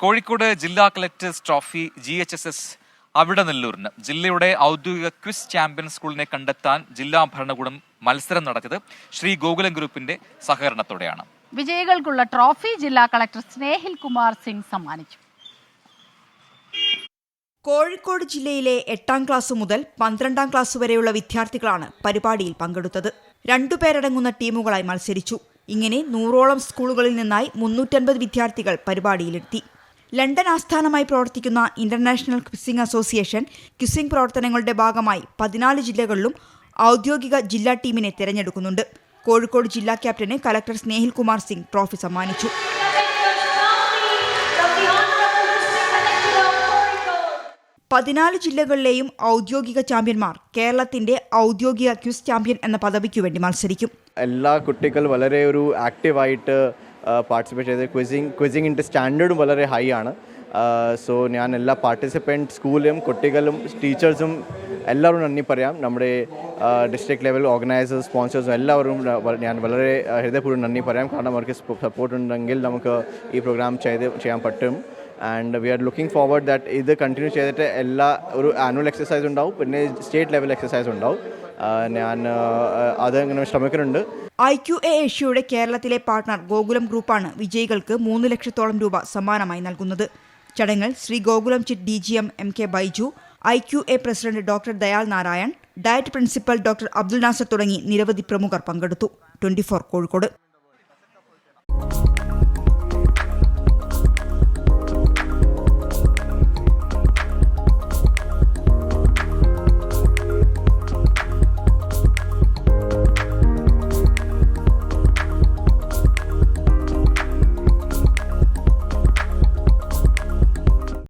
കോഴിക്കോട് ജില്ലാ collectors trophy GHSS അവിടനെല്ലൂരിന് ജില്ലയുടെ ഔദ്യോഗിക ക്വിസ് ചാമ്പ്യൻ സ്കൂളിനെ കണ്ടെത്താൻ ജില്ലാ ഭരണകൂടം മത്സരം നടത്തിയത് ശ്രീ ഗോകുലം ഗ്രൂപ്പിന്റെ സഹകരണത്തോടെയാണ്. വിജയികൾക്കുള്ള ട്രോഫി ജില്ലാ കളക്ടർ സ്നേഹിൽ കുമാർ സിംഗ് സമ്മാനിച്ചു. കോഴിക്കോട് ജില്ലയിലെ 8ാം ക്ലാസ് മുതൽ 12ാം ക്ലാസ് വരെയുള്ള വിദ്യാർത്ഥികളാണ് പരിപാടിയിൽ പങ്കെടുത്തത്. 2 പേരടങ്ങുന്ന ടീമുകളായി മത്സരിച്ചു. ഇങ്ങനെ 100ഓളം സ്കൂളുകളിൽ നിന്നായി 350 വിദ്യാർത്ഥികൾ പരിപാടിയിലെത്തി. ലണ്ടൻ ആസ്ഥാനമായി പ്രവർത്തിക്കുന്ന ഇന്റർനാഷണൽ ക്വിസിംഗ് അസോസിയേഷൻ ക്വിസിംഗ് പ്രവർത്തനങ്ങളുടെ ഭാഗമായി 14 ജില്ലകളിലും ഔദ്യോഗിക ജില്ലാ ടീമിനെ തിരഞ്ഞെടുക്കുന്നുണ്ട്. കോഴിക്കോട് ജില്ലാ captain collector Snehil Kumar Singh trophy സമ്മാനിച്ചു. 14 ജില്ലകളിലെയും ഔദ്യോഗിക ചാമ്പ്യന്മാർ കേരളത്തിന്റെ ഔദ്യോഗിക ക്വിസ് ചാമ്പ്യൻ എന്ന പദവിക്ക് വേണ്ടി മത്സരിക്കും. എല്ലാ കുട്ടികൾ വളരെ ഒരു ആക്റ്റീവായിട്ട് പാർട്ടിസിപ്പേറ്റ് ചെയ്ത് ക്വിസിങ്ങിൻ്റെ സ്റ്റാൻഡേർഡും വളരെ ഹൈ ആണ്. സോ ഞാൻ എല്ലാ പാർട്ടിസിപ്പൻറ്റ് സ്കൂളും കുട്ടികളും ടീച്ചേഴ്സും എല്ലാവരും നന്ദി പറയാം. നമ്മുടെ ഡിസ്ട്രിക്ട് ലെവൽ ഓർഗനൈസേഴ്സ് സ്പോൺസേഴ്സും എല്ലാവരും ഞാൻ വളരെ ഹൃദയപൂർവ്വം നന്ദി പറയാം. കാരണം അവർക്ക് സപ്പോർട്ട് ഉണ്ടെങ്കിൽ നമുക്ക് ഈ പ്രോഗ്രാം ചെയ്യാൻ പറ്റും. And we are looking forward that ഇത് കണ്ടിന്യൂ ചെയ്തിട്ട് എല്ലാ ഒരു ആനുവൽ എക്സസൈസ് ഉണ്ടാവും, പിന്നെ സ്റ്റേറ്റ് ലെവൽ എക്സസൈസ് ഉണ്ടാവും. ഞാൻ അതങ്ങനെ ശ്രമിക്കുന്നുണ്ട്. IQA ഏഷ്യയുടെ കേരളത്തിലെ പാർട്ണർ ഗോകുലം ഗ്രൂപ്പാണ് വിജയികൾക്ക് 3 ലക്ഷത്തോളം രൂപ സമ്മാനമായി നൽകുന്നത്. ചടങ്ങിൽ Shri Gokulam chit DGM MK Baiju, IQA president doctor Dayal Narayan, DIET principal doctor Abdul Nasar തുടങ്ങി നിരവധി പ്രമുഖർ പങ്കെടുത്തു. 24 കോഴിക്കോട്.